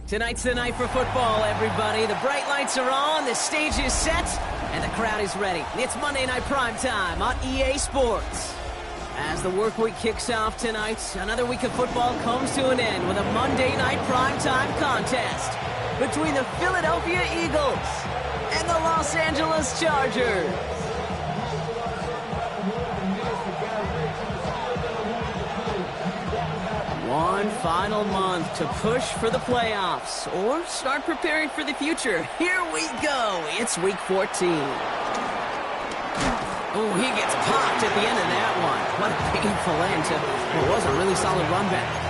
Tonight's the night for football, everybody. The bright lights are on, the stage is set, and the crowd is ready. It's Monday Night Prime Time on EA Sports. As the work week kicks off tonight, another week of football comes to an end with a Monday Night Prime Time contest between the Philadelphia Eagles and the Los Angeles Chargers. One final month to push for the playoffs or start preparing for the future. Here we go. It's week 14. Oh, he gets popped at the end of that one. What a painful end to what was a really solid run back.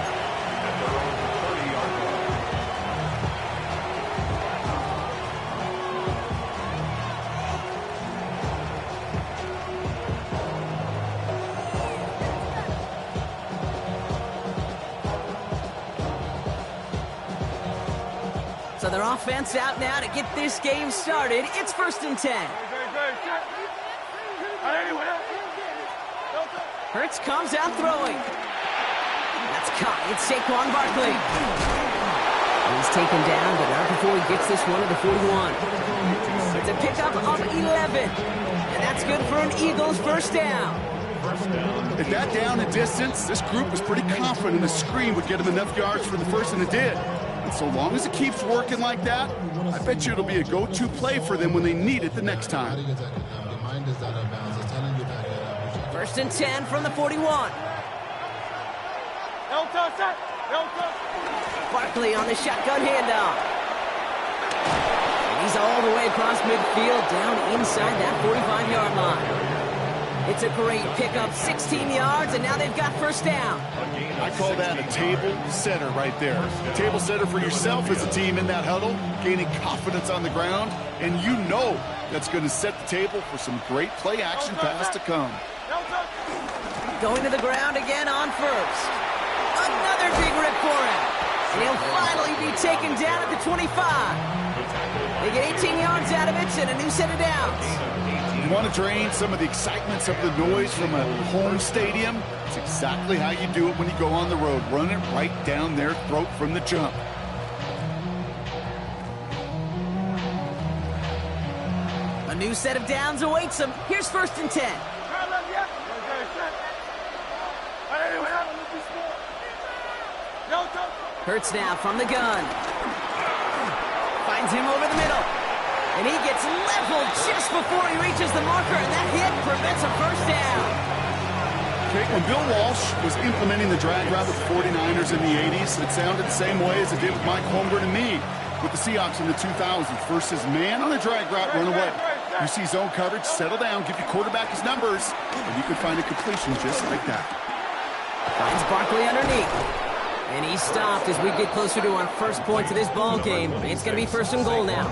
So their offense out now to get this game started. It's 1st and 10. Hurts comes out throwing. That's caught. It's Saquon Barkley. He's taken down, but not before he gets this one to the 41. It's a pickup of 11. And that's good for an Eagles first down. At that down and distance, this group was pretty confident the screen would get them enough yards for the first, and it did. And so long as it keeps working like that, I bet you it'll be a go-to play for them when they need it the next time. 1st and 10 from the 41. Barkley on the shotgun handoff. And he's all the way across midfield, down inside that 45-yard line. It's a great pickup, 16 yards, and now they've got first down. I call that a table setter right there. A table setter for yourself as a team in that huddle, gaining confidence on the ground, and you know that's going to set the table for some great play-action pass to come. Going to the ground again on first. Another big rip for him. And he'll finally be taken down at the 25. They get 18 yards out of it and a new set of downs. You want to drain some of the excitement, some of the noise from a home stadium? It's exactly how you do it when you go on the road. Run it right down their throat from the jump. A new set of downs awaits them. Here's 1st and 10. Hurts now from the gun. Finds him over the middle. And he gets leveled just before he reaches the marker, and that hit prevents a first down. Okay, when Bill Walsh was implementing the drag route with the 49ers in the 80s, it sounded the same way as it did with Mike Holmgren and me with the Seahawks in the 2000s. First is man on a drag route, run away. You see zone coverage, settle down, give your quarterback his numbers, and you can find a completion just like that. Finds Barkley underneath. And he stopped as we get closer to our first point of this ball game. It's going to be 1st and goal now.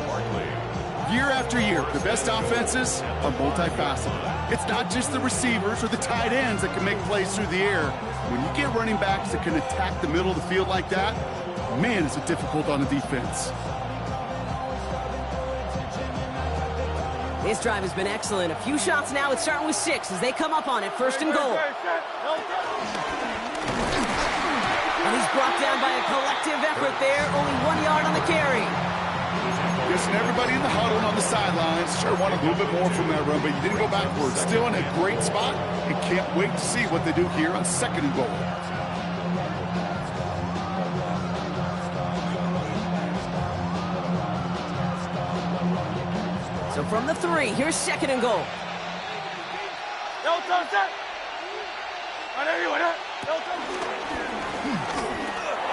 Year after year, the best offenses are multifaceted. It's not just the receivers or the tight ends that can make plays through the air. When you get running backs that can attack the middle of the field like that, man, is it difficult on the defense. This drive has been excellent. A few shots now. It's starting with 6 as they come up on it. 1st and goal. And he's brought down by a collective effort there. Only 1 yard on the carry. Listen, everybody in the huddle and on the sidelines sure want a little bit more from that run, but you didn't go backwards. Still in a great spot, and can't wait to see what they do here on 2nd and goal. So from the 3, here's 2nd and goal.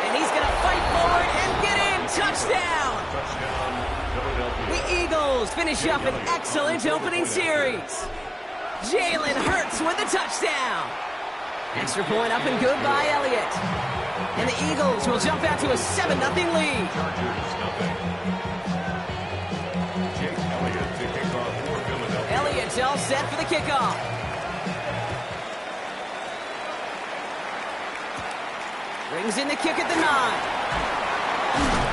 And he's Eagles finish up an excellent opening series. Jalen Hurts with the touchdown. Extra point up and good by Elliott. And the Eagles will jump out to a 7-0 lead. Elliott's all set for the kickoff. Brings in the kick at the 9.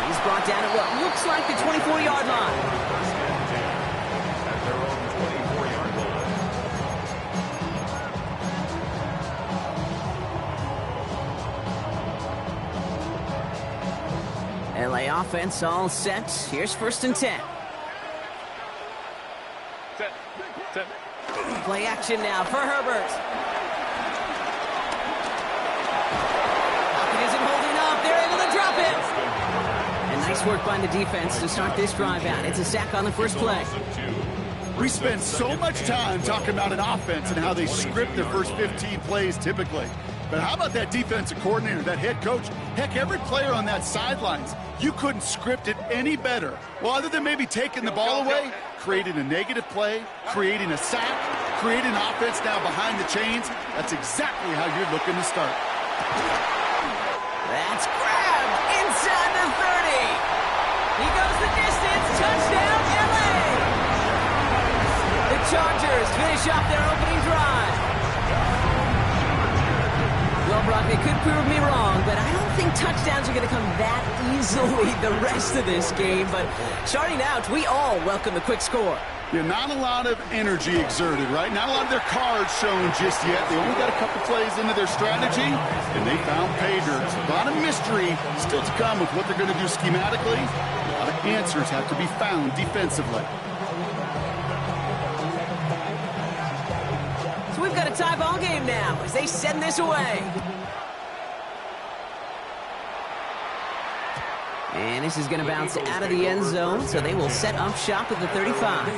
He's brought down at what looks like the 24-yard line. LA offense all set. Here's 1st and 10. Play action now for Herbert. Pocket isn't holding up. They're able to drop it. And nice work by the defense to start this drive out. It's a sack on the first play. We spend so much time talking about an offense and how they script their first 15 plays typically. But how about that defensive coordinator, that head coach? Heck, every player on that sidelines, you couldn't script it any better. Well, other than maybe taking the ball away, creating a negative play, creating a sack, creating an offense now behind the chains. That's exactly how you're looking to start. That's grabbed inside the 30. He goes the distance. Touchdown, LA. The Chargers finish off their opening drive. Well, Brock, they could prove me wrong, but I don't think touchdowns are going to come that easily the rest of this game. But starting out, we all welcome the quick score. Yeah, not a lot of energy exerted, right? Not a lot of their cards shown just yet. They only got a couple plays into their strategy, and they found pay dirt. A lot of mystery still to come with what they're going to do schematically. A lot of answers have to be found defensively. So we've got a tie ball game now as they send this away. And this is going to bounce out of the end zone, so they will set up shop at the 35.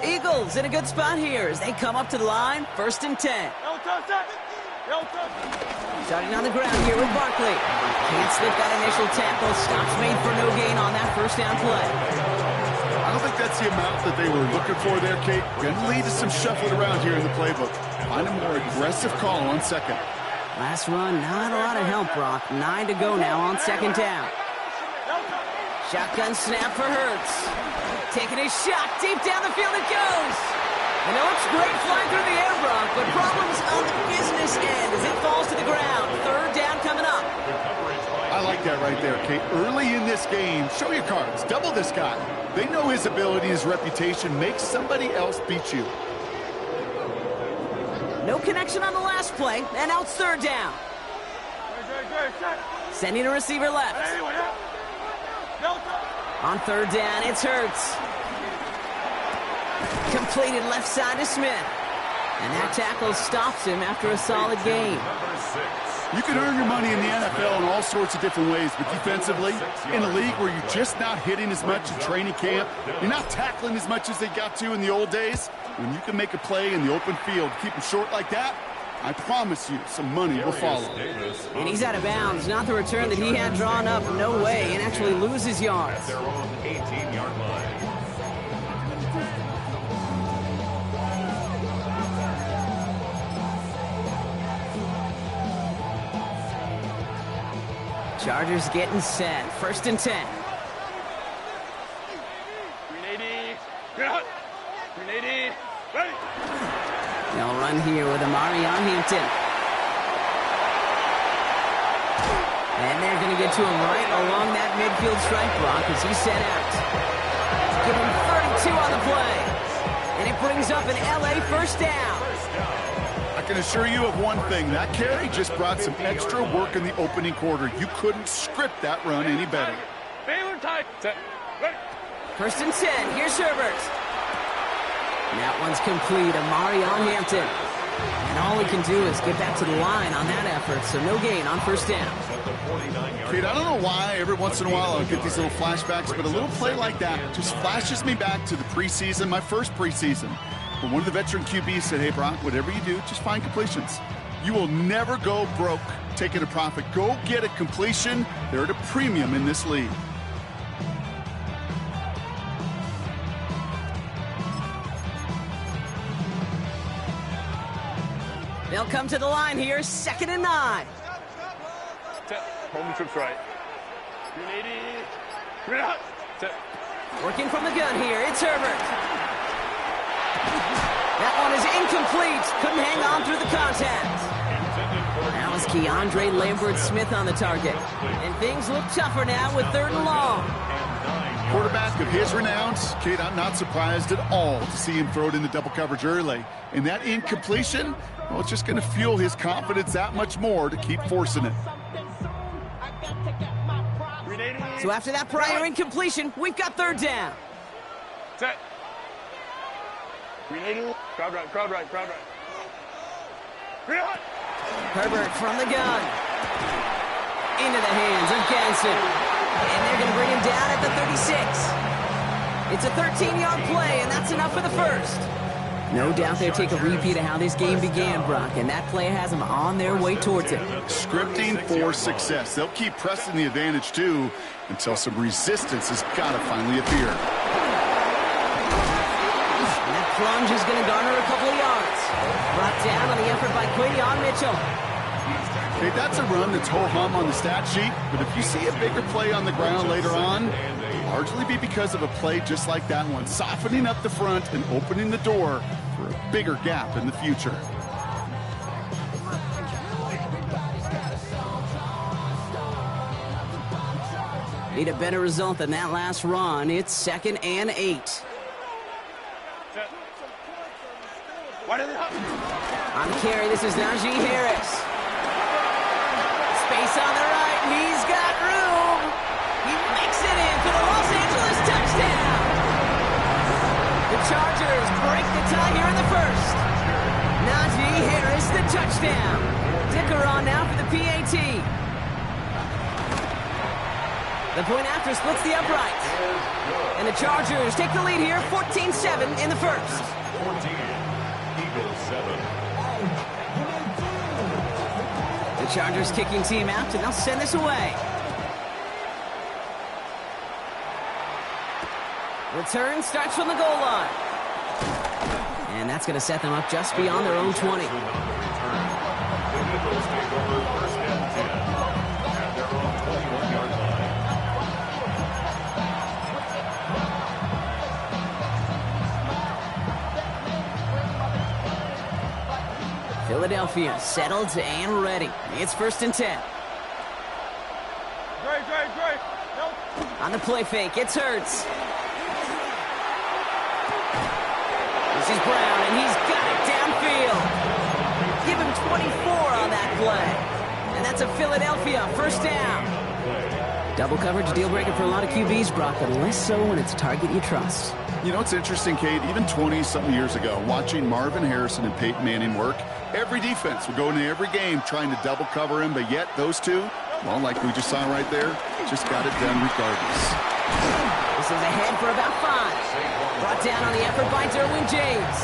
Eagles in a good spot here as they come up to the line, 1st and 10. Starting on the ground here with Barkley. Can't slip that initial tackle. Stops made for no gain on that first down play. I don't think that's the amount that they were looking for there, Kate. Going to lead to some shuffling around here in the playbook. Find a more aggressive call on 2nd. Last run, not a lot of help, Brock. 9 to go now on 2nd down. Shotgun snap for Hurts. Taking a shot deep down the field it goes. I know it's great flying through the air, Brock, but problems on the business end as it falls to the ground. 3rd down coming up. I like that right there, Kate. Early in this game, show your cards. Double this guy. They know his ability, his reputation. Make somebody else beat you. No connection on the last play, and now it's 3rd down. Sending a receiver left. On 3rd down, it's Hurts. Completed left side to Smith. And that tackle stops him after a solid gain. You can earn your money in the NFL in all sorts of different ways, but defensively, in a league where you're just not hitting as much in training camp, you're not tackling as much as they got to in the old days, when you can make a play in the open field, keep them short like that, I promise you some money will follow. And he's out of bounds. Not the return that he had drawn up. No way. And actually loses yards. Their own 18-yard line. Chargers getting set. 1st and 10. They'll run here with Amari on Hampton. And they're going to get to him right along that midfield strike block as he's set out. Give him 32 on the play. And it brings up an LA 1st down. I can assure you of one thing. That carry just brought some extra work in the opening quarter. You couldn't script that run any better. 1st and 10. Here's Herbert. And that one's complete. Amari on Hampton. And all he can do is get back to the line on that effort, so no gain on 1st down. Kate, I don't know why every once in a while I'll get these little flashbacks, but a little play like that just flashes me back to the preseason, my first preseason. But one of the veteran QBs said, hey, Brock, whatever you do, just find completions. You will never go broke taking a profit. Go get a completion. They're at a premium in this league. They'll come to the line here, 2nd and 9. Home trips right. 380. Working from the gun here, it's Herbert. That one is incomplete. Couldn't hang on through the contact. That was Keandre Lambert-Smith on the target. And things look tougher now with 3rd and long. Quarterback of his renounce, Kate, I'm not surprised at all to see him throw it into double coverage early. And that incompletion, well, it's just going to fuel his confidence that much more to keep forcing it. So after that prior incompletion, we've got 3rd down. Set. Crowd right. Herbert from the gun. Into the hands of Ganson. And they're going to bring him down at the 36. It's a 13-yard play, and that's enough for the first. No doubt they'll take a repeat of how this game began, Brock, and that play has them on their way towards it. Scripting for success. They'll keep pressing the advantage, too, until some resistance has got to finally appear. And that plunge is going to garner a couple of yards. Brought down on the effort by Quinion Mitchell. Okay, that's a run that's ho-hum on the stat sheet, but if you see a bigger play on the ground later on, it'll largely be because of a play just like that one, softening up the front and opening the door for a bigger gap in the future. Need a better result than that last run. It's 2nd and 8. On the carry, this is Najee Harris. Space on the right, he's got room. He makes it in for the Los Angeles touchdown. The Chargers break the tie here in the first. Najee Harris, the touchdown. Dicker on now for the PAT. The point after splits the upright. And the Chargers take the lead here, 14-7 in the first. 14, Eagles 7. The Chargers kicking team out, and they'll send this away. Return starts from the goal line. And that's going to set them up just beyond their own 20. The Eagles take over 1st and 10 at their own 21-yard line. Philadelphia settled and ready. It's 1st and 10. Dre. Nope. On the play fake, it's Hurts. This is Brown, and he's got it downfield. Give him 24 on that play. And that's a Philadelphia 1st down. Double coverage deal breaker for a lot of QBs, Brock, but less so when it's a target you trust. You know, it's interesting, Kate, even 20-something years ago, watching Marvin Harrison and Peyton Manning work, every defense would go into every game trying to double cover him, but yet those two, well, like we just saw right there, just got it done regardless. This is ahead for about 5. Brought down on the effort by Derwin James.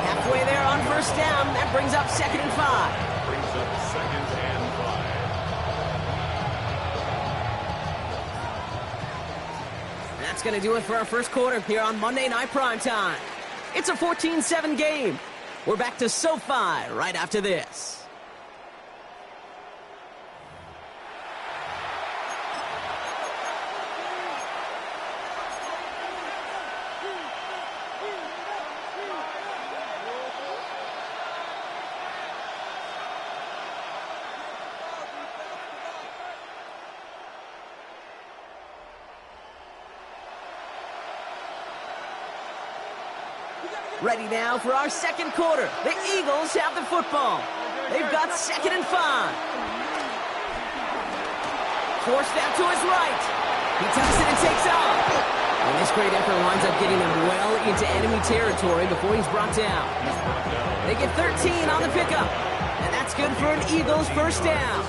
Halfway there on 1st down, that brings up 2nd and 5. Brings up 2nd and 5. That's going to do it for our first quarter here on Monday Night Primetime. It's a 14-7 game. We're back to SoFi right after this. Ready now for our second quarter. The Eagles have the football. They've got 2nd and 5. Forced out to his right. He tucks it and takes off. And this great effort winds up getting them well into enemy territory before he's brought down. They get 13 on the pickup. And that's good for an Eagles 1st down.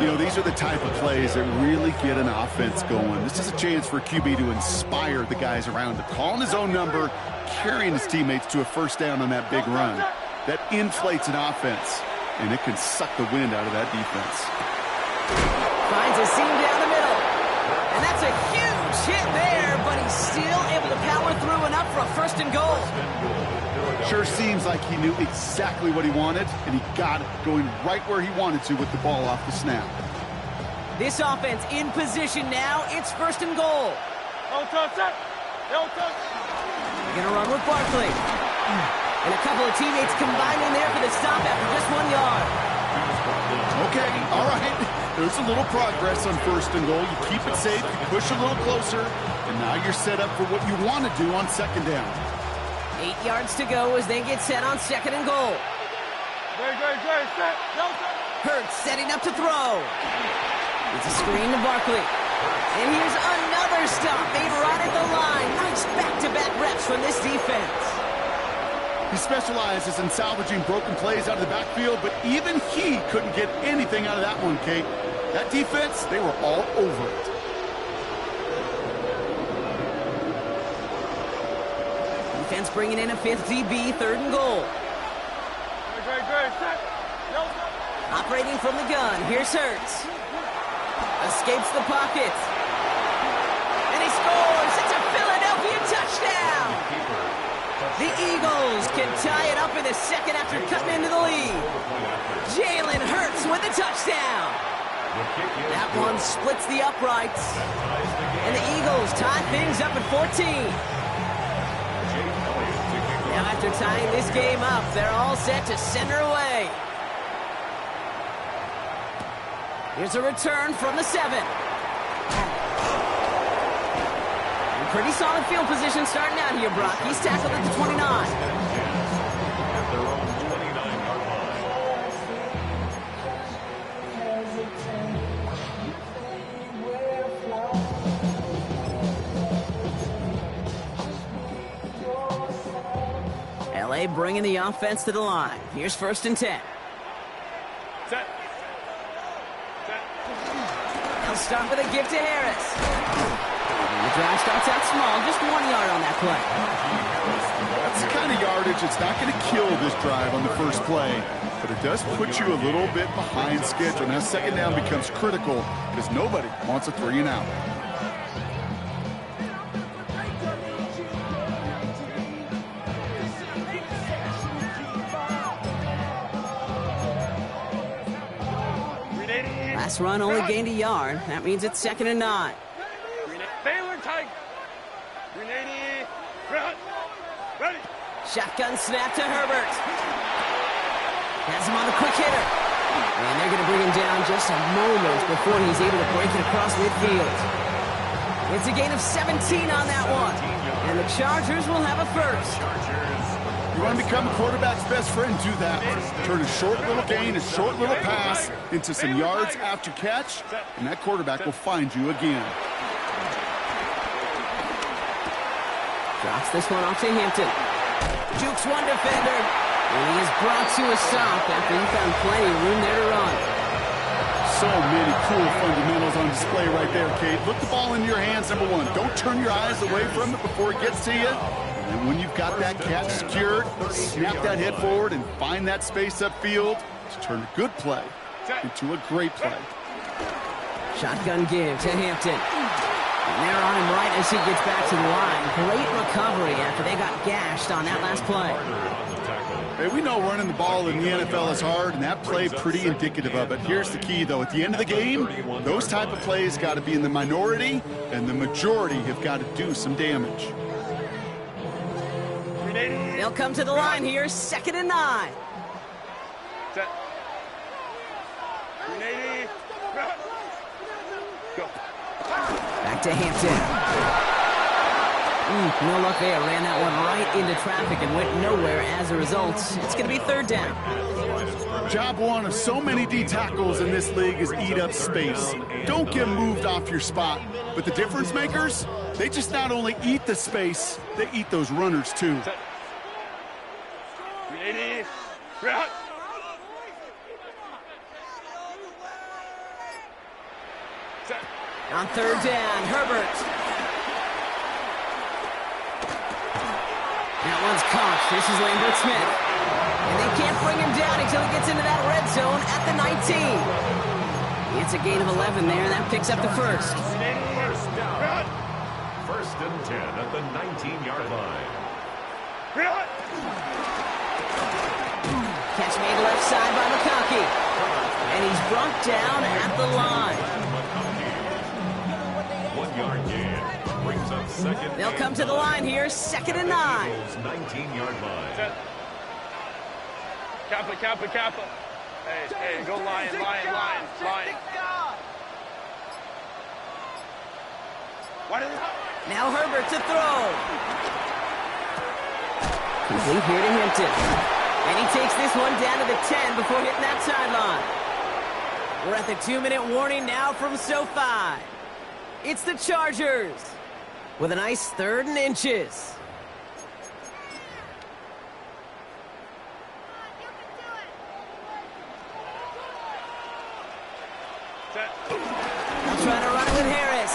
You know, these are the type of plays that really get an offense going. This is a chance for QB to inspire the guys around him. Calling his own number, carrying his teammates to a first down on that big run. That inflates an offense, and it can suck the wind out of that defense. Finds a seam down the middle. And that's a huge hit there, but he's still able to power through enough for a first and goal. Sure seems like he knew exactly what he wanted, and he got it, going right where he wanted to with the ball off the snap. This offense in position now. It's first and goal. They're going to run with Barkley. And a couple of teammates combine in there for the stop after just 1 yard. Okay, all right. There's a little progress on first and goal. You keep it safe, you push a little closer, and now you're set up for what you want to do on second down. 8 yards to go as they get set on second and goal. Hurts setting up to throw. It's a screen to Barkley. And here's another stop made right at the line. Nice back-to-back reps from this defense. He specializes in salvaging broken plays out of the backfield, but even he couldn't get anything out of that one, Kate. That defense, they were all over it. Defense bringing in a fifth DB, third and goal. Operating from the gun, here's Hurts. Escapes the pocket. And he scores! It's a Philadelphia touchdown! The Eagles can tie it up in the second after cutting into the lead. Jalen Hurts with a touchdown. That one splits the uprights. And the Eagles tie things up at 14. Now after tying this game up, they're all set to send her away. Here's a return from the 7. Pretty solid field position starting out here, Brock. He's tackled at the 29. At their own 29-yard line. LA bringing the offense to the line. Here's first and 10. Set. They'll start with a give to Harris. The drive starts out small, just 1 yard on that play. That's the kind of yardage that's not going to kill this drive on the first play, but it does put you a little bit behind schedule. Now second down becomes critical because nobody wants a 3 and out. Last run only gained a yard. That means it's second and 9. Baylor tight. 380. Ready. Shotgun snap to Herbert. Has him on the quick hitter. And they're going to bring him down just a moment before he's able to break it across midfield. It's a gain of 17 on that one. And the Chargers will have a first. You want to become a quarterback's best friend, do that. Turn a short little gain, a short little pass into some yards after catch, and that quarterback will find you again. Drops this one off to Hampton. Jukes one defender. And he is brought to a stop after he found plenty of room there to run. So many cool fundamentals on display right there, Kate. Look the ball into your hands, number one. Don't turn your eyes away from it before it gets to you. And then when you've got that catch secured, snap that head forward and find that space upfield to turn a good play into a great play. Shotgun give to Hampton. And they're on him right as he gets back to the line. Great recovery after they got gashed on that last play. Hey, we know running the ball in the NFL is hard, and that play pretty indicative of it. Here's the key, though. At the end of the game, those type of plays got to be in the minority, and the majority have got to do some damage. They'll come to the line here, second and 9. Set. 380. Go. Back to Hampton. No luck there. Ran that one right into traffic and went nowhere as a result. It's going to be third down. Job one of so many D tackles in this league is eat up space. Don't get moved off your spot. But the difference makers, they just not only eat the space, they eat those runners too. 380. On third down, Herbert. That one's caught. This is Lambert Smith. And they can't bring him down until he gets into that red zone at the 19. It's a gain of 11 there, and that picks up the first. First down. First and 10 at the 19-yard line. Catch made left side by McConkey. And he's brought down at the line. 1 yard gain. Brings up second. They'll come to the line here, 2nd and 9. 19-yard line. Kappa. Hey, go lion. Why did Now Herbert to throw. Complete here to Hinton. And he takes this one down to the 10 before hitting that sideline. We're at the 2-minute warning now from SoFi. It's the Chargers with a nice 3rd and inches. They'll try to run it with Harris.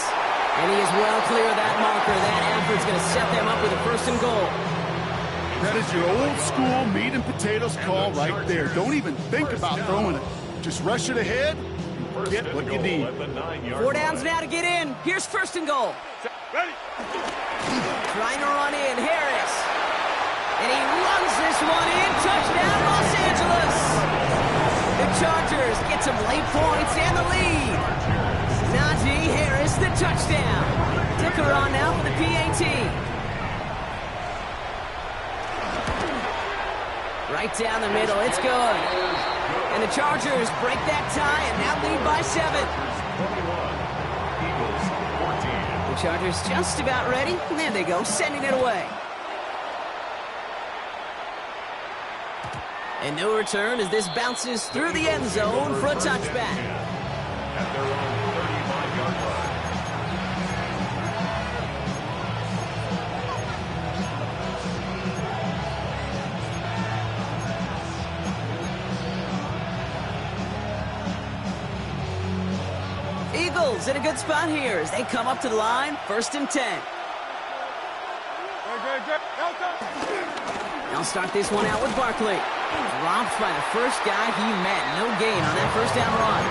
And he is well clear of that marker. That effort's going to set them up with a 1st and goal. That is your old school meat and potatoes call right there. Don't even think about throwing it. Just rush it ahead and get what you need. 4 downs now to get in. Here's 1st and goal. Ready. Trying to run in, Harris. And he runs this one in. Touchdown, Los Angeles. The Chargers get some late points and the lead. Najee Harris, the touchdown. Dicker on now for the PAT. Right down the middle, it's good. And the Chargers break that tie and now lead by 7. The Chargers just about ready. And there they go, sending it away. And no return as this bounces through the end zone for a touchback. At their own 35-yard line. Eagles in a good spot here as they come up to the line, 1st and 10. They'll start this one out with Barkley. Dropped by the first guy he met. No gain on that 1st down run.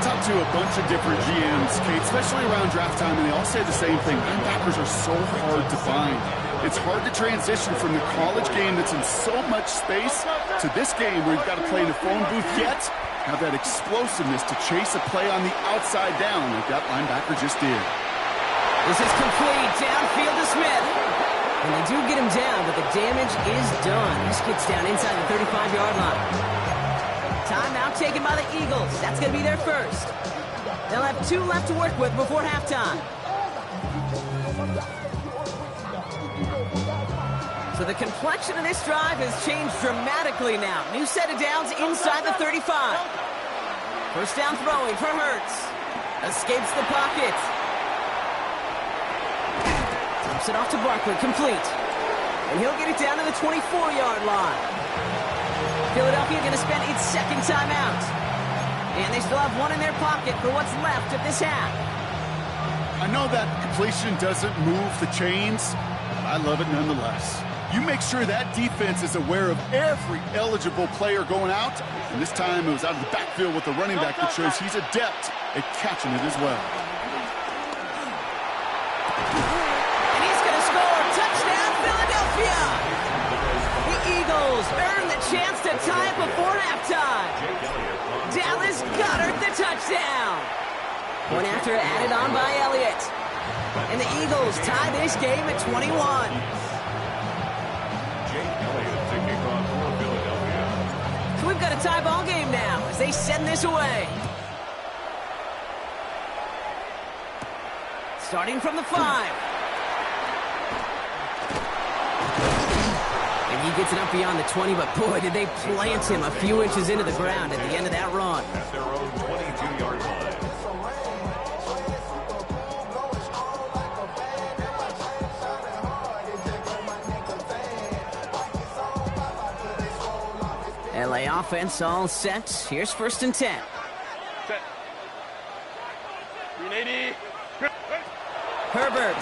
Talk to a bunch of different GMs, Kate, especially around draft time, and they all say the same thing. Linebackers are so hard to find. It's hard to transition from the college game that's in so much space to this game where you've got to play in a phone booth, yet have that explosiveness to chase a play on the outside down like that linebacker just did. This is complete. Downfield to Smith. And they do get him down, but the damage is done. This gets down inside the 35-yard line. Timeout taken by the Eagles. That's going to be their first. They'll have 2 left to work with before halftime. So the complexion of this drive has changed dramatically now. New set of downs inside the 35. 1st down throwing for Hurts. Escapes the pocket. Dumps it off to Barkley, complete. And he'll get it down to the 24-yard line. Philadelphia going to spend its 2nd timeout. And they still have 1 in their pocket for what's left of this half. I know that completion doesn't move the chains, but I love it nonetheless. You make sure that defense is aware of every eligible player going out, and this time it was out of the backfield with the running back that shows he's adept at catching it as well. And he's going to score. Touchdown, Philadelphia! The Eagles earn the chance to tie it before halftime. Dallas Goedert the touchdown. One after added on by Elliott. And the Eagles tie this game at 21. So we've got a tie ball game now as they send this away. Starting from the 5. And he gets it up beyond the 20, but boy, did they plant him a few inches into the ground at the end of that run. At their own 22-yard line. LA offense all set. Here's 1st and 10. Set. 380. Herbert.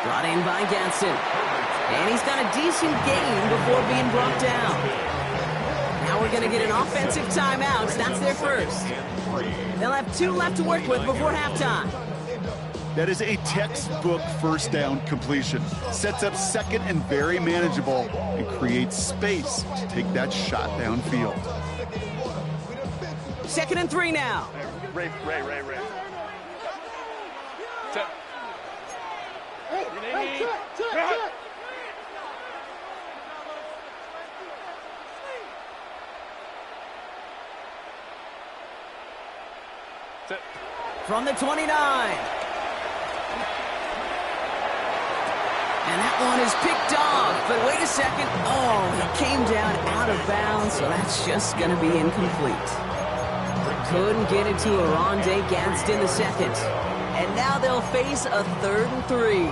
Brought in by Gadsden. And he's got a decent gain before being brought down. Now we're going to get an offensive timeout. That's their first. They'll have 2 left to work with before halftime. That is a textbook first down completion. Sets up second and very manageable and creates space to take that shot downfield. 2nd and 3 now. Ray. Set. Set. From the 29. And that one is picked off. But wait a second. Oh, it came down out of bounds, so that's just going to be incomplete. Couldn't get it to Aronde Gadsden the second. And now they'll face a 3rd and 3.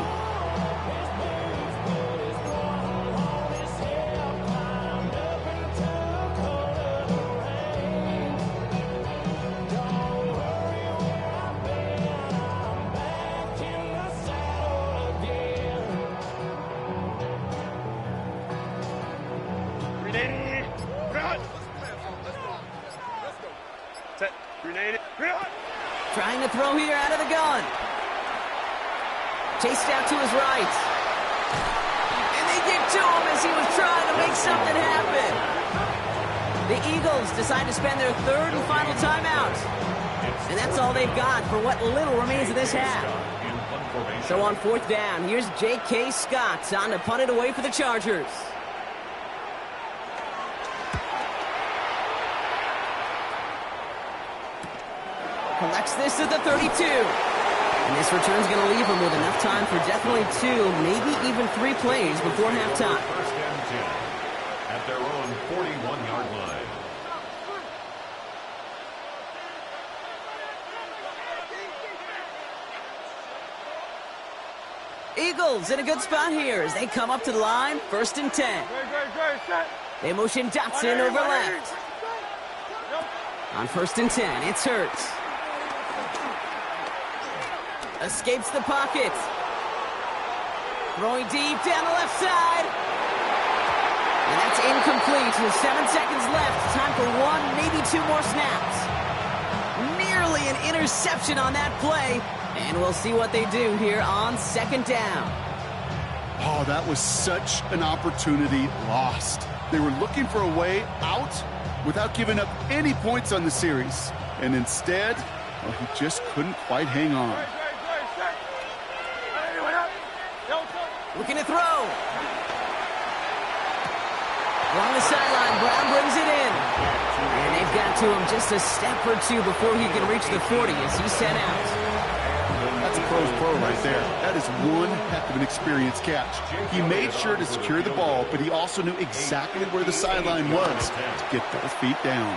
Trying to throw here out of the gun. Chased out to his right. And they get to him as he was trying to make something happen. The Eagles decide to spend their 3rd and final timeout. And that's all they've got for what little remains of this half. So on 4th down, here's J.K. Scott on to punt it away for the Chargers. Collects this at the 32. And this return's going to leave him with enough time for definitely 2, maybe even 3 plays before halftime. 1st and 10 at their own 41-yard line. Eagles in a good spot here as they come up to the line. 1st and 10. They motion Dotson over left. On 1st and 10, it's Hurts. Escapes the pocket. Throwing deep down the left side. And that's incomplete with 7 seconds left. Time for 1, maybe 2 more snaps. Nearly an interception on that play. And we'll see what they do here on 2nd down. Oh, that was such an opportunity lost. They were looking for a way out without giving up any points on the series. And instead, well, he just couldn't quite hang on. Looking to throw. Along the sideline, Brown brings it in. And they've got to him just a step or 2 before he can reach the 40 as he's sent out. That's a pro's pro right there. That is one heck of an experienced catch. He made sure to secure the ball, but he also knew exactly where the sideline was to get those feet down.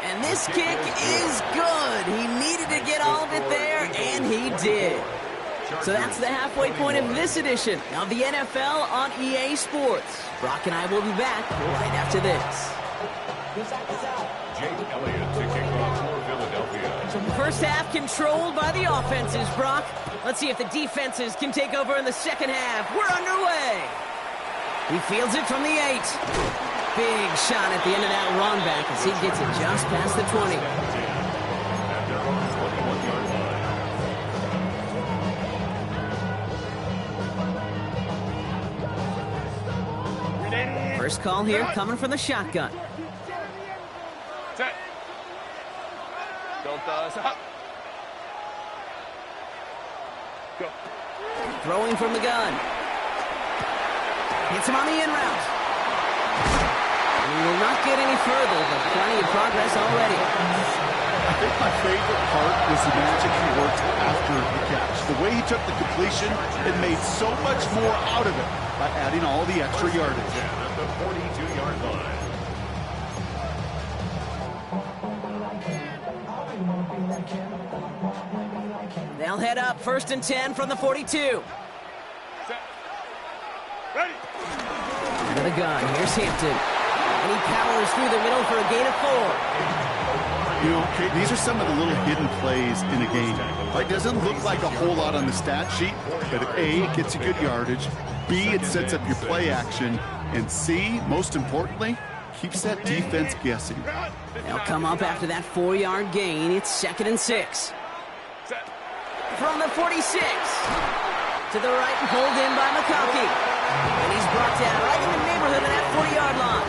And this kick is good. He needed to get all of it there, and he did. So that's the halfway point of this edition of the NFL on EA Sports. Brock and I will be back right after this. Jake Elliott to kick off for Philadelphia. First half controlled by the offenses, Brock. Let's see if the defenses can take over in the second half. We're underway. He fields it from the 8. Big shot at the end of that run back as he gets it just past the 20. At their own 21-yard line. First call here coming from the shotgun. Set. Don't stop. Go. Throwing from the gun. Hits him on the in route. We will not get any further, but plenty of progress already. I think my favorite part was the magic he worked after the catch. The way he took the completion and made so much more out of it by adding all the extra yardage. At the 42-yard line. They'll head up 1st and 10 from the 42. Set. Ready. Into the gun. Here's Hampton. And he powers through the middle for a gain of 4. You know, Kate, these are some of the little hidden plays in a game. It doesn't look like a whole lot on the stat sheet, but A, it gets you good yardage, B, it sets up your play action, and C, most importantly, keeps that defense guessing. They'll come up after that 4-yard gain. It's 2nd and 6. From the 46. To the right and pulled in by McConkey. And he's brought down right in the neighborhood of that 40-yard line.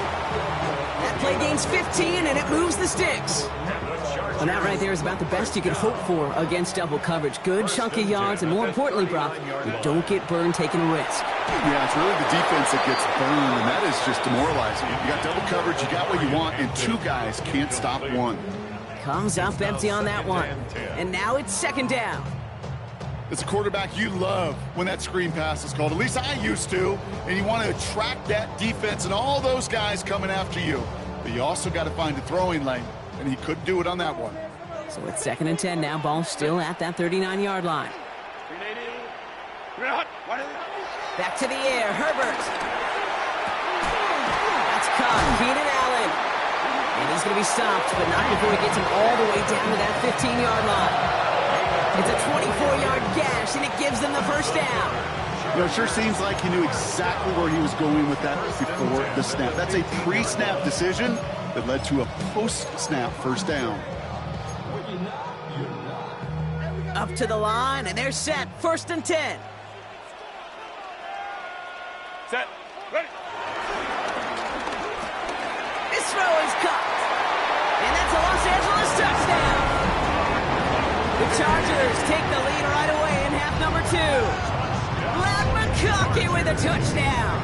That play gains 15, and it moves the sticks. And that right there is about the best you could hope for against double coverage. Good chunky yards, and more importantly, Brock, you don't get burned taking a risk. Yeah, it's really the defense that gets burned, and that is just demoralizing. You got double coverage, you got what you want, and 2 guys can't stop one. Comes up empty on that one. And now it's 2nd down. As a quarterback, you love when that screen pass is called. At least I used to. And you want to attract that defense and all those guys coming after you. But you also got to find a throwing lane. And he couldn't do it on that one. So it's 2nd and 10 now. Ball still at that 39-yard line. Back to the air. Herbert. That's caught. Keenan Allen. And he's going to be stopped, but not before he gets him all the way down to that 15-yard line. It's a 24-yard gash, and it gives them the first down. You know, it sure seems like he knew exactly where he was going with that before the snap. That's a pre-snap decision that led to a post-snap first down. Up to the line, and they're set. 1st and 10. Set. Ready. This throw is caught. And that's a Los Angeles touchdown. The Chargers take the lead right away in half number 2. Glad McConkey with a touchdown.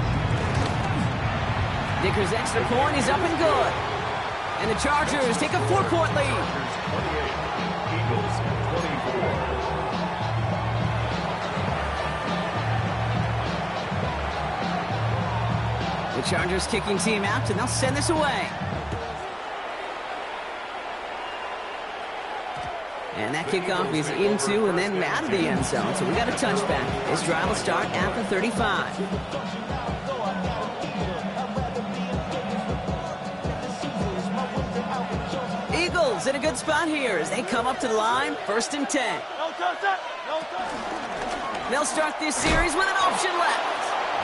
Dicker's extra point is up and good. And the Chargers take a 4-point lead. Eagles 24. The Chargers kicking team out, and they'll send this away. And that kickoff is into and then out of the end zone. So we got a touchback. This drive will start at the 35. Eagles in a good spot here as they come up to the line. 1st and 10. They'll start this series with an option left.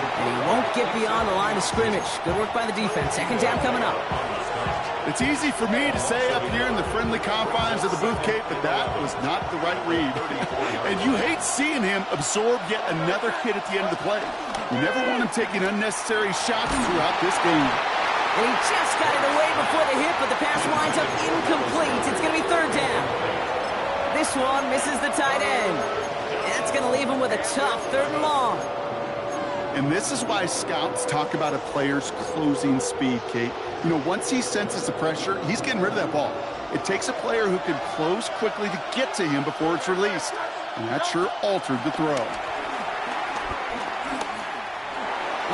And he won't get beyond the line of scrimmage. Good work by the defense. 2nd down coming up. It's easy for me to say up here in the friendly confines of the booth, Kate, but that was not the right read. And you hate seeing him absorb yet another hit at the end of the play. You never want him taking unnecessary shots throughout this game. And he just got it away before the hit, but the pass winds up incomplete. It's going to be 3rd down. This one misses the tight end. And that's going to leave him with a tough 3rd and long. And this is why scouts talk about a player's closing speed, Kate. You know, once he senses the pressure, he's getting rid of that ball. It takes a player who can close quickly to get to him before it's released. And that sure altered the throw.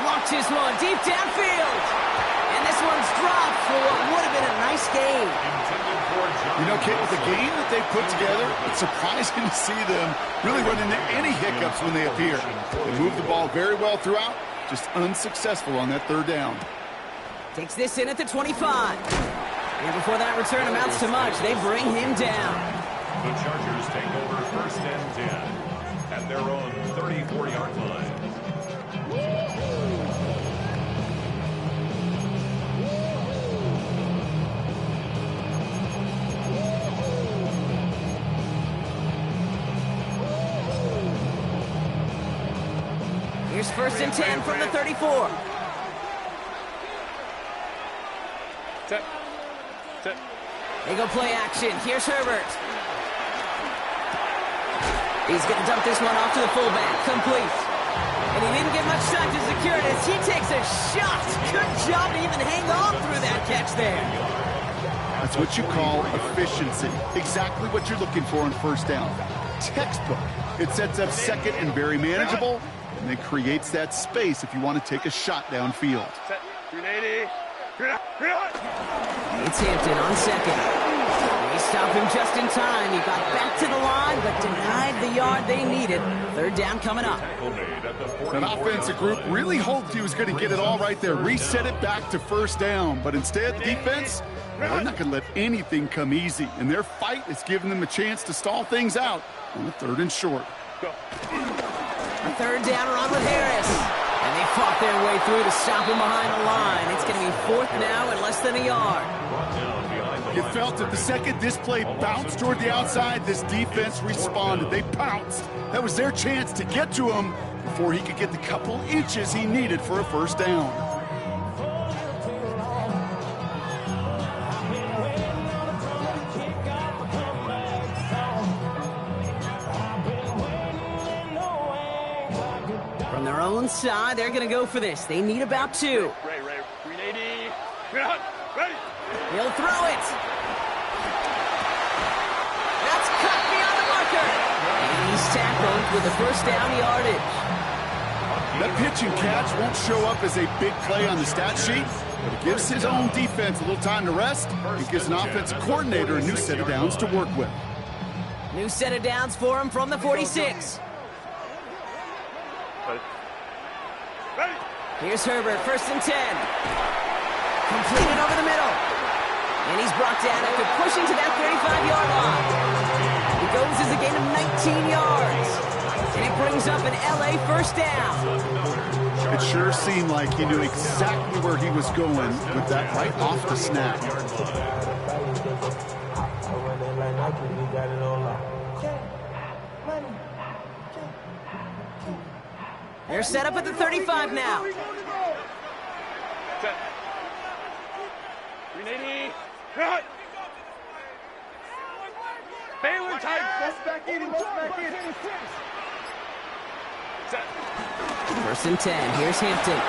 Launches one deep downfield. And this one's dropped for what would have been a nice game. You know, Kate, with the game that they put together, it's surprising to see them really run into any hiccups when they appear. They move the ball very well throughout, just unsuccessful on that 3rd down. Takes this in at the 25. And before that return amounts to much, they bring him down. The Chargers take over 1st and 10 at their own 34-yard line. Here's 1st and 10 from the 34. Set. Set. They go play action. Here's Herbert. He's going to dump this one off to the fullback. Complete. And he didn't get much time to secure it as he takes a shot. Good job to even hang on through that catch there. That's what you call efficiency. Exactly what you're looking for in 1st down. Textbook. It sets up 2nd and very manageable, and then creates that space if you want to take a shot downfield. Set. 380. It's Hampton on 2nd. They stop him just in time. He got back to the line, but denied the yard they needed. 3rd down coming up. An offensive group really hoped he was going to get it all right there, reset it back to 1st down. But instead, the defense, They're not going to let anything come easy, and their fight is giving them a chance to stall things out on the 3rd and short. Go. A 3rd down run with Harris. And they fought their way through to stop him behind the line. It's going to be 4th now and less than a yard. You felt that the second this play bounced toward the outside, this defense responded. They pounced. That was their chance to get to him before he could get the couple inches he needed for a 1st down. From their own side, they're going to go for this. They need about 2. Ray, 380. Ready. He'll throw it. That's cut beyond the marker. And he's tackled with the 1st down yardage. That pitch and catch won't show up as a big play on the stat sheet, but it gives his own defense a little time to rest. It gives an offensive coordinator a new set of downs to work with. New set of downs for him from the 46. Ready. Here's Herbert, 1st and 10. Completed over the middle. And he's brought down after pushing to that 35-yard line. He goes as a gain of 19 yards. And it brings up an LA 1st down. It sure seemed like he knew exactly where he was going with that right off the snap. They're set up at the 35 now. Set. 380. Cut. Baylor tight. Back in. Set. 1st and 10. Here's Hampton.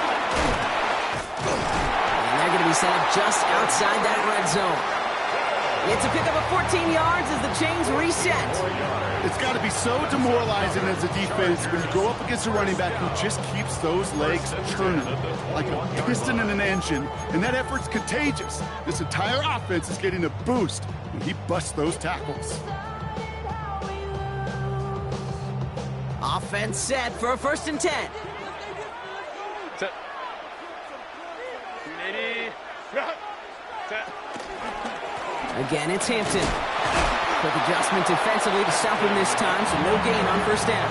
And they're going to be set up just outside that red zone. It's a pickup of 14 yards as the chains reset. It's got to be so demoralizing as a defense when you go up against a running back who just keeps those legs churning like a piston in an engine, and that effort's contagious. This entire offense is getting a boost when he busts those tackles. Offense set for a 1st and 10. Set. 380. Cut. Set. Again, it's Hampton. Quick adjustment defensively to stop him this time, so no gain on 1st down.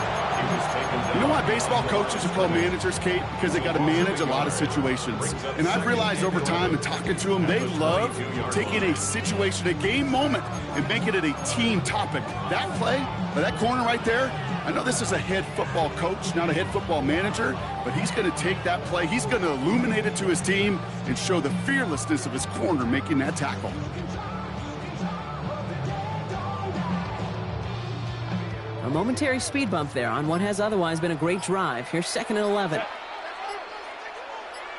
You know why baseball coaches are called managers, Kate? Because they got to manage a lot of situations. And I've realized over time and talking to them, they love taking a situation, a game moment, and making it a team topic. That play, or that corner right there, I know this is a head football coach, not a head football manager, but he's going to take that play, he's going to illuminate it to his team and show the fearlessness of his corner making that tackle. A momentary speed bump there on what has otherwise been a great drive. Here's 2nd and 11.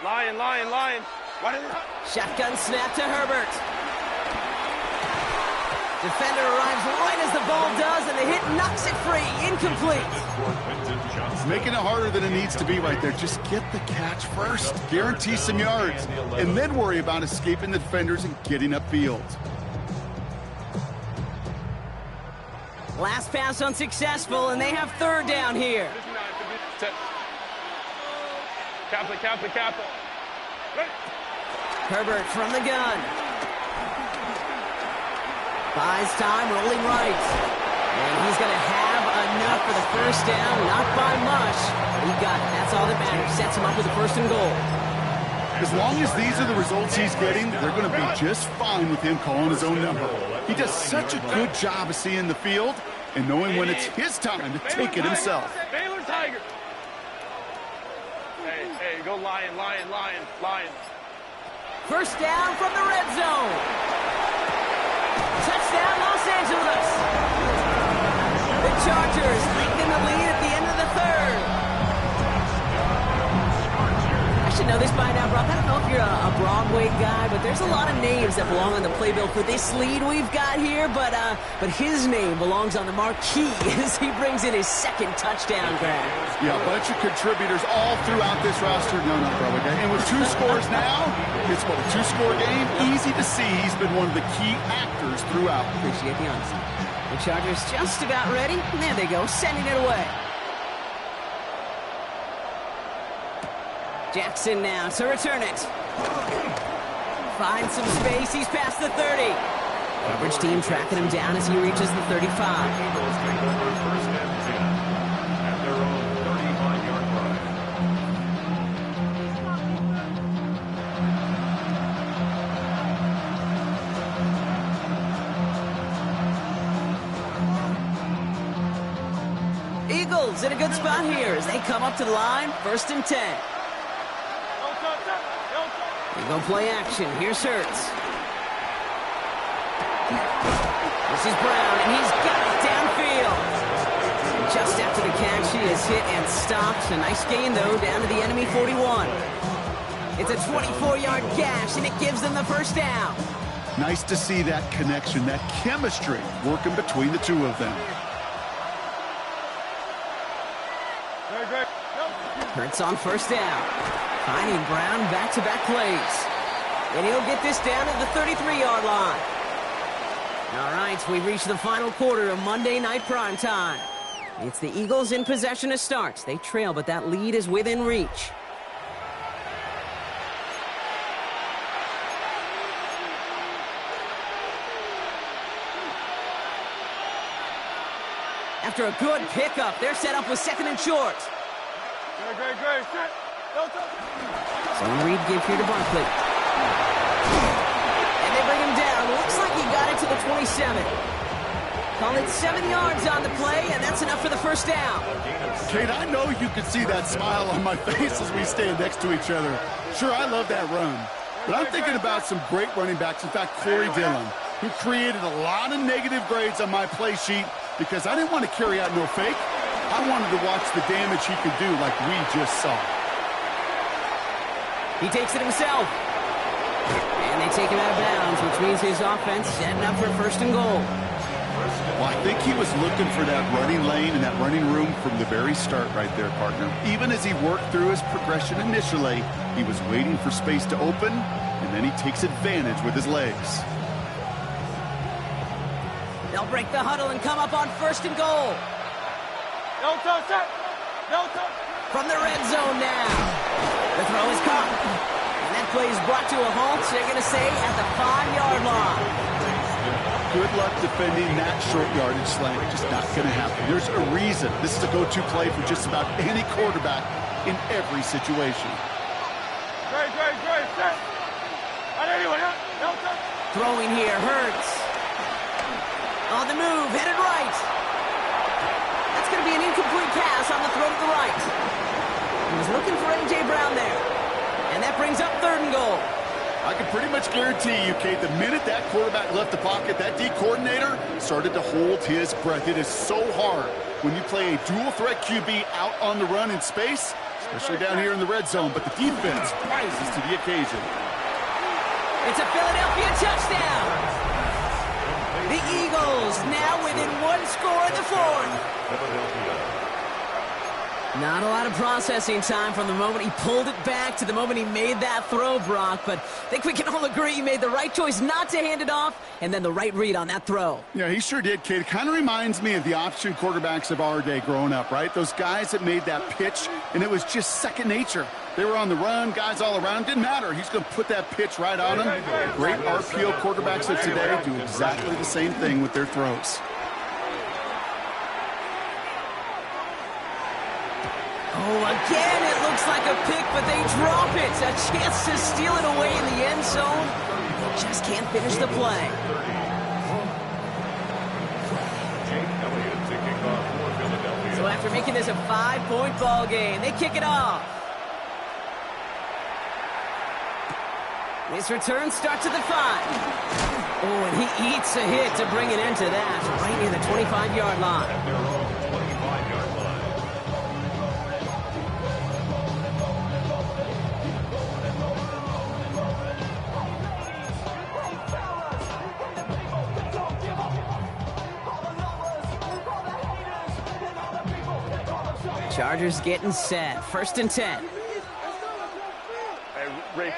Lion. Shotgun snap to Herbert. Defender arrives right as the ball does, and the hit knocks it free. Incomplete. It's making it harder than it needs to be right there. Just get the catch first. Guarantee some yards. And then worry about escaping the defenders and getting upfield. Last pass unsuccessful, and they have 3rd down here. Set. Kappa. Ready. Herbert from the gun. Buys time, rolling right. And he's going to have enough for the 1st down, not by much. He got it. That's all that matters. Sets him up with the 1st and goal. As long as these are the results he's getting, they're going to be just fine with him calling his own number. He does such a good job of seeing the field and knowing when it's his time to take it himself. Baylor Tiger. Hey, go Lion. 1st down from the red zone. Touchdown, Los Angeles. The Chargers lengthen the lead at the end of the 3rd. I should know this by now, Brock. I don't know if you're a Broadway guy, but there's a lot of names that belong on the playbill for this lead we've got here, but his name belongs on the marquee as he brings in his 2nd touchdown grab. Yeah, a bunch of contributors all throughout this roster. No, not Broadway guy. And with 2 scores now, it's what, a 2-score game? Easy to see he's been one of the key actors throughout. Appreciate the honesty. The Chargers just about ready. And there they go, sending it away. Jackson now to return it. finds some space. He's past the 30. Coverage team tracking him down as he reaches the 35. Eagles take over first and 10 at their own 35-yard line. Eagles in a good spot here as they come up to the line, first and 10. They go play action. Here's Hurts. This is Brown, and he's got it downfield. Just after the catch, he is hit and stopped. A nice gain, though, down to the enemy 41. It's a 24-yard gash, and it gives them the first down. Nice to see that connection, that chemistry working between the two of them. Hurts on first down. Finding Brown back-to-back plays. And he'll get this down at the 33-yard line. All right, we've reached the final quarter of Monday Night Primetime. It's the Eagles in possession to start. They trail, but that lead is within reach. After a good pickup, they're set up with second and short. Great. So Reed give here to Barkley. And they bring him down. Looks like he got it to the 27. Call it 7 yards on the play, and that's enough for the first down. Kate, I know you can see that smile on my face as we stand next to each other. Sure, I love that run. But I'm thinking about some great running backs. In fact, Corey Dillon, who created a lot of negative grades on my play sheet because I didn't want to carry out no fake. I wanted to watch the damage he could do like we just saw. He takes it himself. And they take him out of bounds, which means his offense setting up for first and goal. Well, I think he was looking for that running lane and that running room from the very start right there, partner. Even as he worked through his progression initially, he was waiting for space to open, and then he takes advantage with his legs. They'll break the huddle and come up on first and goal. No touch. From the red zone now. The throw is caught. And that play is brought to a halt, they're going to say, at the 5-yard line. Good luck defending that short yardage slant. Just not going to happen. There's a reason. This is a go-to play for just about any quarterback in every situation. Great. Set. Throwing here, Hurts. On the move, headed right. That's going to be an incomplete pass on the throw to the right. He was looking for A.J. Brown there. And that brings up third and goal. I can pretty much guarantee you, Kate, the minute that quarterback left the pocket, that D coordinator started to hold his breath. It is so hard when you play a dual-threat QB out on the run in space, especially down here in the red zone, but the defense rises to the occasion. It's a Philadelphia touchdown. The Eagles now within one score in the fourth. Not a lot of processing time from the moment he pulled it back to the moment he made that throw, Brock. But I think we can all agree he made the right choice not to hand it off, and then the right read on that throw. Yeah, he sure did, Kate. It kind of reminds me of the option quarterbacks of our day growing up, right? Those guys that made that pitch, and it was just second nature. They were on the run, guys all around. Didn't matter. He's going to put that pitch right on him. Great RPO quarterbacks of today do exactly the same thing with their throws. Oh, again, it looks like a pick, but they drop it. A chance to steal it away in the end zone. They just can't finish the play. So after making this a 5-point ball game, they kick it off. This return starts at the 5. Oh, and he eats a hit to bring it into that, right near the 25-yard line. Chargers getting set. First and 10. Ready.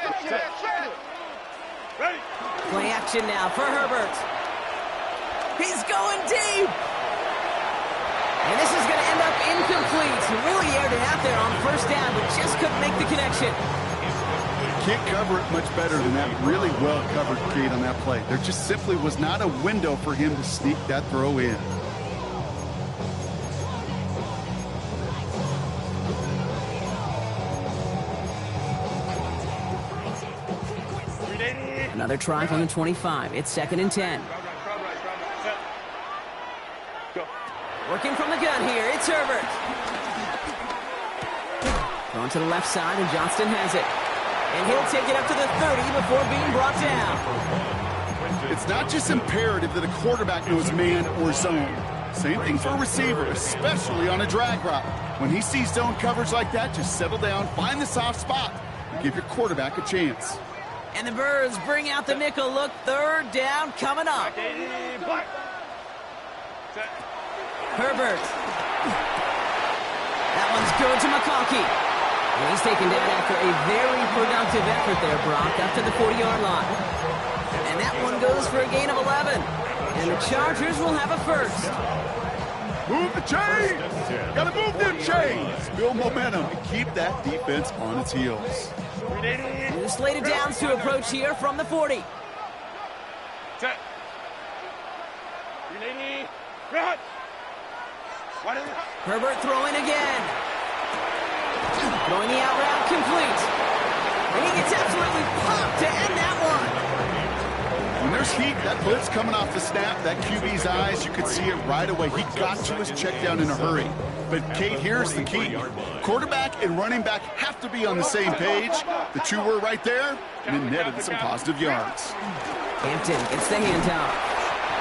Play action now for Herbert. He's going deep. And this is going to end up incomplete. He really aired it out there on first down, but just couldn't make the connection. can't cover it much better than that really well-covered Cade on that play. There just simply was not a window for him to sneak that throw in. Another try from the 25. It's 2nd and 10. Working from the gun here. It's Herbert. Thrown to the left side, and Johnston has it. And he'll take it up to the 30 before being brought down. It's not just imperative that a quarterback knows man or zone. Same thing for a receiver, especially on a drag route. When he sees zone coverage like that, just settle down, find the soft spot, and give your quarterback a chance. And the Birds bring out the nickel look. 3rd down coming up. Herbert. That one's good to McConkey. And he's taken down after a very productive effort there, Brock, up to the 40-yard line. And that one goes for a gain of 11. And the Chargers will have a first. Move the chains! Gotta move them chains! Build momentum and keep that defense on its heels. New slated downs to approach here from the 40. Set. Run. Herbert throwing again. Throwing the out route complete. And he gets absolutely popped to end that one. When there's heat, that blitz coming off the snap, that QB's eyes, you could see it right away. He got to his check down in a hurry. But, Kate, here's the key. Quarterback and running back have to be on the same page. The two were right there, and it netted some positive yards. Hampton gets the handoff.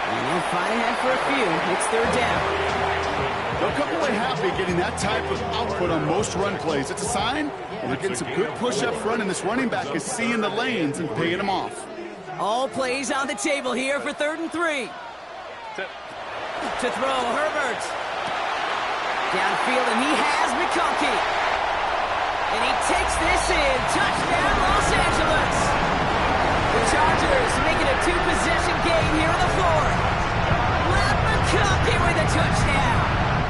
And they'll fight ahead for a few. It's 3rd down. They'll come away happy getting that type of output on most run plays. It's a sign they're getting some good push up front, and this running back is seeing the lanes and paying them off. All plays on the table here for 3rd and 3. To throw, Herbert. Downfield, and he has McConkey. And he takes this in. Touchdown, Los Angeles. The Chargers make it a 2-possession game here in the 4th. Matt McConkey with a touchdown.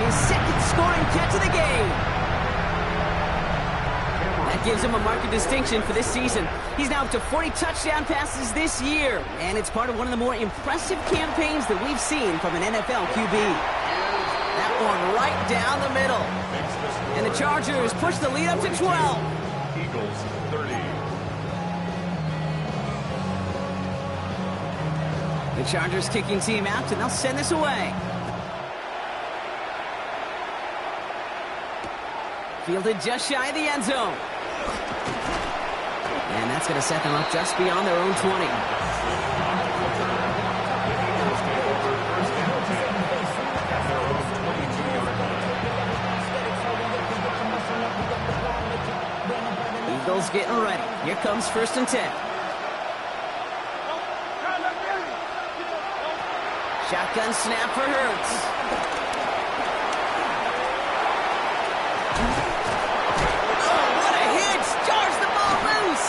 His 2nd scoring catch of the game. That gives him a marked distinction for this season. He's now up to 40 touchdown passes this year. And it's part of one of the more impressive campaigns that we've seen from an NFL QB. That one right down the middle. And the Chargers push the lead up to 12. Eagles 30. The Chargers kicking team out, and they'll send this away. Fielded just shy of the end zone. And that's going to set them up just beyond their own 20. Eagles getting ready. Here comes 1st and 10. Shotgun snap for Hurts. Oh, what a hit! Jars the ball loose!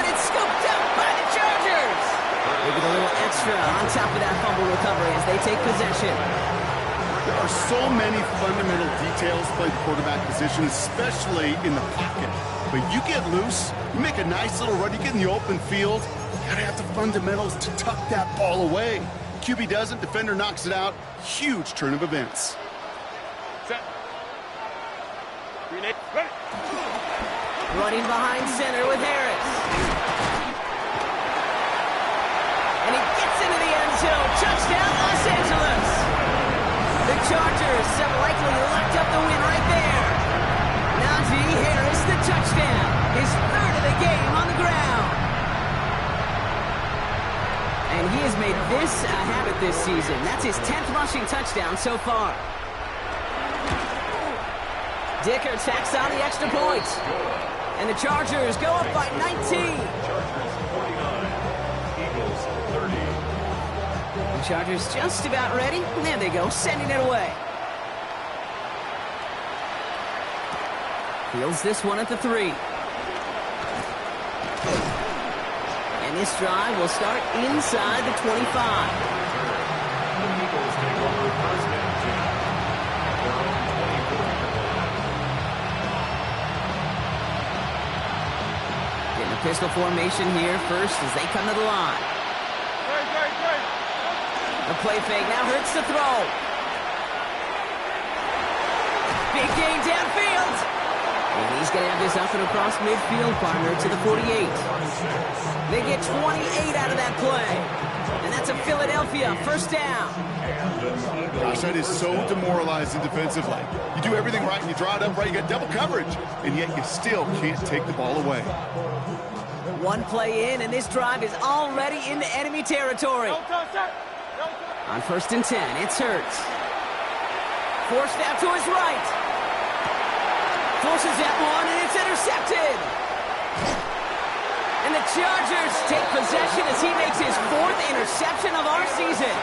And it's scooped up by the Chargers! They get a little extra on top of that fumble recovery as they take possession. There are so many fundamental details to play the quarterback position, especially in the pocket. But you get loose, you make a nice little run, you get in the open field, you gotta have the fundamentals to tuck that ball away. QB doesn't, defender knocks it out. Huge turn of events. Set. Running behind center with Harris. And he gets into the end zone. Touchdown, Los Angeles. The Chargers have likely locked up the win right there. Najee Harris, the touchdown. His 3rd of the game on the ground. And he has made this a habit this season. That's his 10th rushing touchdown so far. Dicker tacks on the extra point. And the Chargers go up by 19. Chargers 49. Eagles 30. The Chargers just about ready. And there they go, sending it away. Fields this one at the 3. And this drive will start inside the 25. The Eagles take over 1st and 10. At their own 24. Getting the pistol formation here first as they come to the line. The play fake now hurts the throw. Big gain downfield. And he's going to have this up and across midfield, partner, to the 48. They get 28 out of that play. And that's a Philadelphia first down. Gosh, that is so demoralizing defensively. You do everything right and you draw it up right, you got double coverage, and yet you still can't take the ball away. One play in, and this drive is already into enemy territory. On 1st and 10, it's Hurts. Forced out to his right. Forces that one, and it's intercepted. And the Chargers take possession as he makes his 4th interception of our season.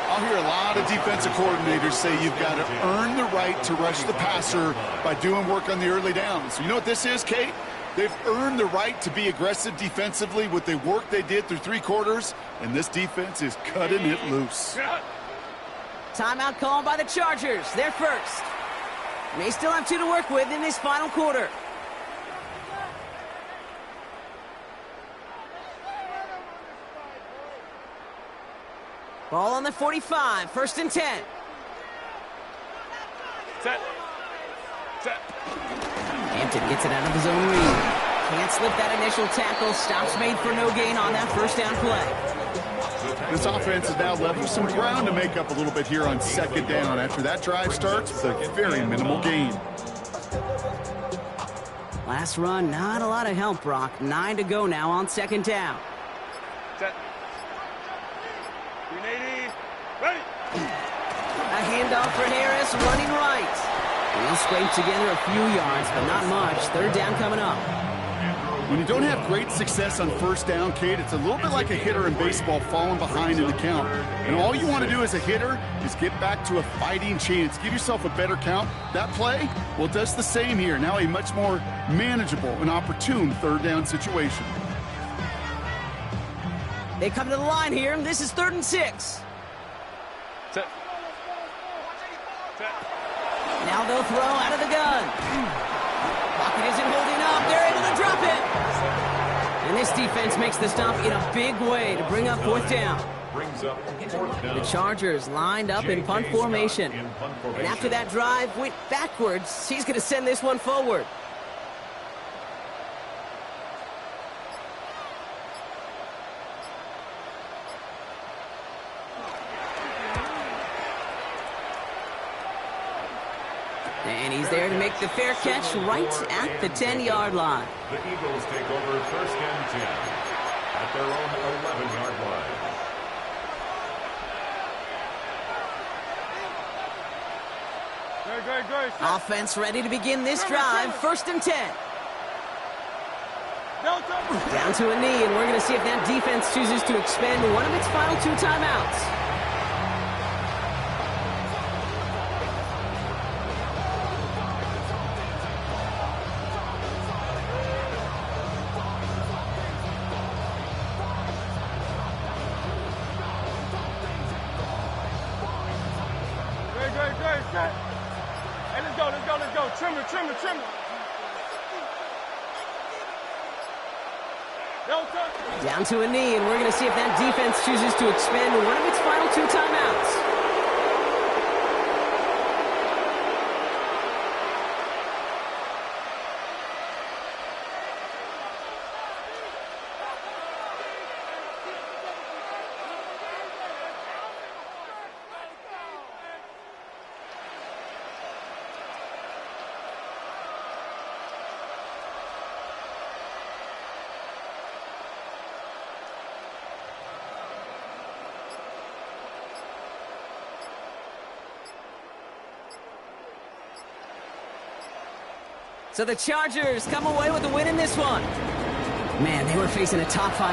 I'll hear a lot of defensive coordinators say you've got to earn the right to rush the passer by doing work on the early downs. You know what this is, Kate? They've earned the right to be aggressive defensively with the work they did through 3 quarters, and this defense is cutting it loose. Timeout called by the Chargers. They're first. They still have 2 to work with in this final quarter. Ball on the 45, 1st and 10. Set. Hampton gets it out of his own read. Can't slip that initial tackle. Stops made for no gain on that first down play. This offense is now left with some ground to make up a little bit here on 2nd down after that drive starts with a very minimal gain. Last run, not a lot of help, Brock. 9 to go now on 2nd down. Set. 380. Ready. A handoff for Harris, running right. He'll scrape together a few yards, but not much. 3rd down coming up. When you don't have great success on 1st down, Kate, it's a little bit like a hitter in baseball falling behind in the count. And all you want to do as a hitter is get back to a fighting chance. Give yourself a better count. That play, well, it does the same here. Now a much more manageable and opportune 3rd down situation. They come to the line here, and this is 3rd and 6. Set. Now they'll throw out of the gun. Pocket isn't holding up. They're able to drop it. And this defense makes the stop in a big way to bring up 4th down. Brings up 4th down. The Chargers lined up in punt formation. And after that drive went backwards, he's going to send this one forward. And he's there to make the fair catch right at the 10-yard line. The Eagles take over 1st and 10 at their own 11-yard line. Great. Offense ready to begin this drive. 1st and 10. Down to a knee, and we're going to see if that defense chooses to expend one of its final 2 timeouts. Great. Hey, let's go. Trimmer. Down to a knee, and we're going to see if that defense chooses to expend one of its final 2 timeouts. So the Chargers come away with a win in this one. Man, they were facing a top 5